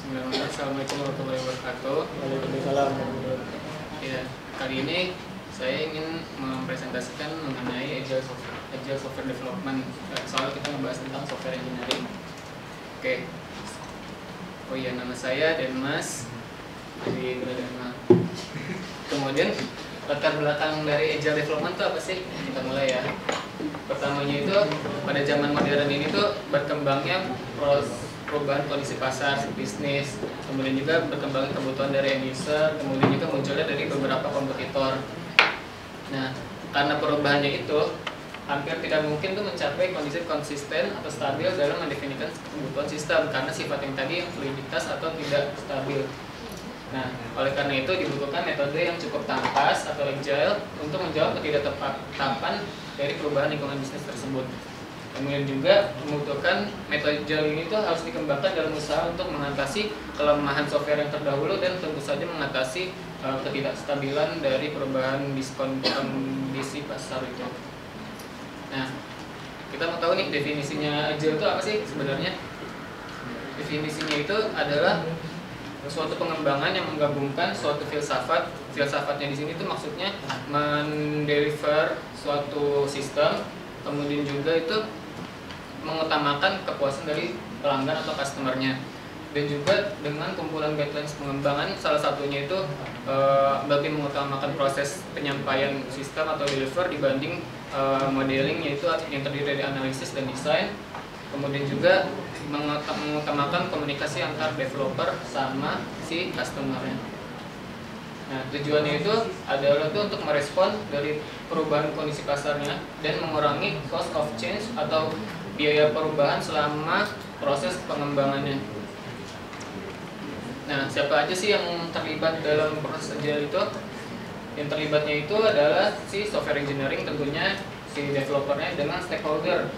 Bismillahirrahmanirrahim. Assalamualaikum warahmatullahi wabarakatuh. Waalaikumsalam. Ya, kali ini saya ingin mempresentasikan mengenai Agile Software Development. Soal kita membahas tentang software engineering. Oke. Oh iya, nama saya Denmas dari Gradana. Kemudian latar belakang dari Agile Development itu apa sih? Kita mulai ya. Pertamanya itu pada zaman modern ini tuh berkembangnya perubahan kondisi pasar, bisnis, kemudian juga berkembangnya kebutuhan dari end user, kemudian juga munculnya dari beberapa kompetitor. Nah, karena perubahannya itu hampir tidak mungkin tuh mencapai kondisi konsisten atau stabil dalam mendefinisikan kebutuhan sistem karena sifat yang tadi yang fluiditas atau tidak stabil. Nah, oleh karena itu dibutuhkan metode yang cukup tampas atau agile untuk menjawab ketidaktetapan dari perubahan lingkungan bisnis tersebut. Kemudian juga membutuhkan metode agile ini tuh harus dikembangkan dalam usaha untuk mengatasi kelemahan software yang terdahulu dan tentu saja mengatasi ketidakstabilan dari perubahan kondisi pasar itu. Nah, kita mau tahu nih definisinya agile itu apa sih sebenarnya? Definisinya itu adalah suatu pengembangan yang menggabungkan suatu filsafat. Filsafatnya di sini tuh maksudnya mendeliver suatu sistem, kemudian juga itu mengutamakan kepuasan dari pelanggan atau customernya, dan juga dengan kumpulan guidelines pengembangan, salah satunya itu lebih mengutamakan proses penyampaian sistem atau deliver dibanding modeling, yaitu yang terdiri dari analisis dan desain. Kemudian juga mengutamakan komunikasi antar developer sama si customernya. Nah, tujuannya itu adalah tuh untuk merespon dari perubahan kondisi pasarnya dan mengurangi cost of change atau biaya perubahan selama proses pengembangannya. Nah, siapa aja sih yang terlibat dalam proses agile itu? Yang terlibatnya itu adalah si software engineering, tentunya si developernya, dengan stakeholder,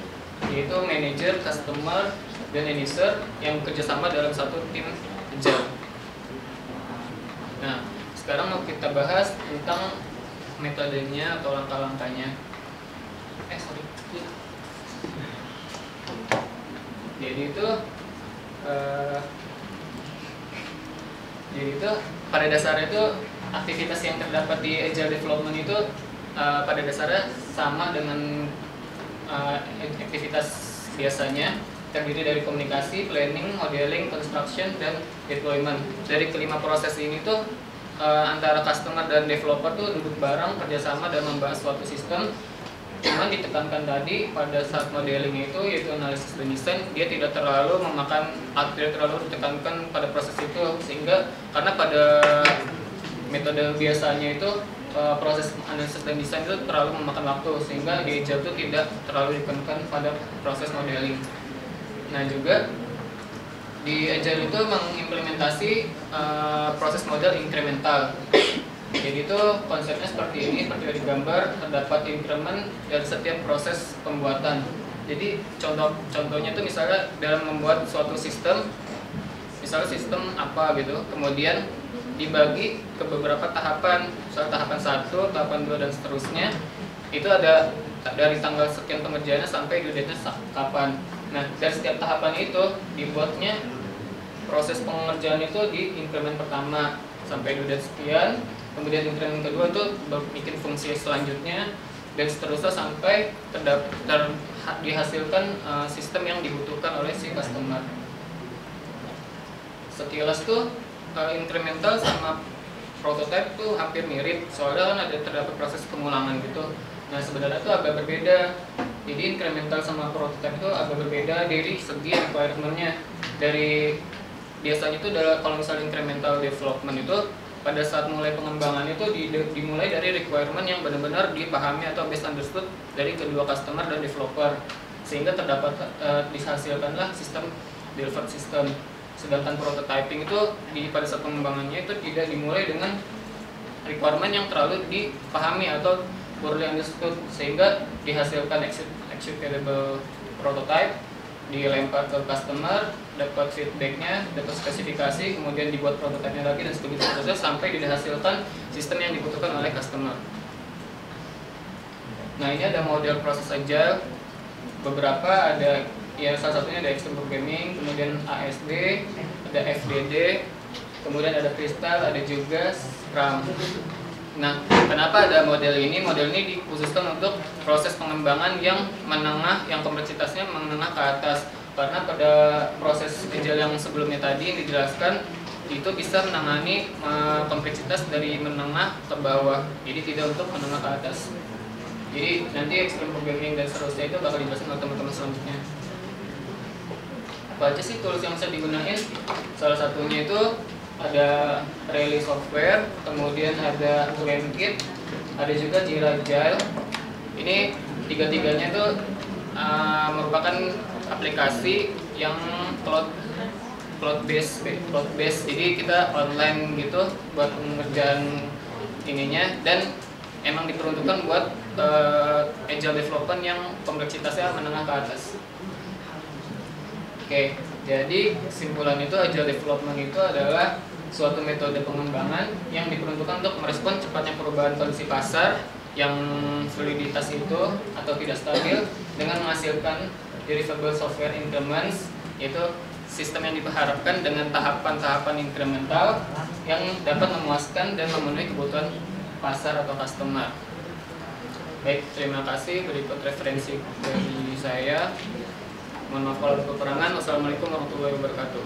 yaitu manager, customer, dan end user yang bekerjasama dalam satu tim agile. Nah, sekarang mau kita bahas tentang metodenya atau langkah-langkahnya. Jadi itu pada dasarnya itu aktivitas yang terdapat di agile development itu pada dasarnya sama dengan aktivitas biasanya, terdiri dari komunikasi, planning, modeling, construction, dan deployment. Dari kelima proses ini tuh antara customer dan developer tuh duduk bareng kerjasama dan membahas suatu sistem. Cuman ditekankan tadi pada saat modeling itu, yaitu analisis dan desain, dia tidak terlalu ditekankan pada proses itu, sehingga karena pada metode biasanya itu proses analisis dan desain itu terlalu memakan waktu, sehingga di agile itu tidak terlalu ditekankan pada proses modeling. Nah, juga di agile itu mengimplementasi proses model incremental. Jadi itu konsepnya seperti ini, seperti di gambar, terdapat increment dari setiap proses pembuatan. Jadi contohnya itu misalnya dalam membuat suatu sistem, misalnya sistem apa gitu, kemudian dibagi ke beberapa tahapan, misalnya tahapan 1, tahapan 2, dan seterusnya. Itu ada dari tanggal sekian pengerjaannya sampai due date-nya kapan. Nah, dari setiap tahapan itu dibuatnya proses pengerjaan itu di increment pertama sampai due date sekian, kemudian increment kedua itu bikin fungsi selanjutnya, dan seterusnya sampai dihasilkan sistem yang dibutuhkan oleh si customer. Sekilas tuh incremental sama prototype tuh hampir mirip, soalnya kan ada terdapat proses pengulangan gitu. Nah, sebenarnya itu agak berbeda. Jadi incremental sama prototype itu agak berbeda dari segi requirement-nya. Dari biasanya itu kalau misalnya incremental development itu pada saat mulai pengembangan itu dimulai dari requirement yang benar-benar dipahami atau best understood dari kedua customer dan developer, sehingga terdapat dihasilkanlah sistem delivered system. Sedangkan prototyping itu pada saat pengembangannya itu tidak dimulai dengan requirement yang terlalu dipahami atau poorly understood, sehingga dihasilkan executable prototype, dilempar ke customer, dapat feedbacknya, dapat spesifikasi, kemudian dibuat prototipenya lagi, dan seterusnya sampai dihasilkan sistem yang dibutuhkan oleh customer. Nah, ini ada model proses agile. Beberapa ada, ya salah satunya ada Extreme Programming, kemudian ASD, ada FDD, kemudian ada Kristal, ada juga Scrum. Nah, kenapa ada model ini? Model ini dikhususkan untuk proses pengembangan yang menengah, yang kompleksitasnya menengah ke atas. Karena pada proses agile yang sebelumnya tadi yang dijelaskan, itu bisa menangani kompleksitas dari menengah ke bawah. Jadi tidak untuk menengah ke atas. Jadi nanti extreme programming dan seterusnya itu bakal dibahas oleh teman-teman selanjutnya. Apa aja sih tools yang bisa digunakan? Salah satunya itu ada Rally Software, kemudian ada Learnkit, ada juga Jira Agile. Ini tiga-tiganya itu merupakan aplikasi yang cloud based. Jadi kita online gitu buat pengerjaan ininya, dan emang diperuntukkan buat agile development yang kompleksitasnya menengah ke atas. Oke, jadi kesimpulan itu agile development itu adalah suatu metode pengembangan yang diperuntukkan untuk merespon cepatnya perubahan kondisi pasar yang validitas itu atau tidak stabil dengan menghasilkan deliverable software increments, yaitu sistem yang diharapkan dengan tahapan-tahapan incremental yang dapat memuaskan dan memenuhi kebutuhan pasar atau customer. Baik, terima kasih. Berikut referensi dari saya. Mohon maaf kalau ada kekurangan. Wassalamualaikum warahmatullahi wabarakatuh.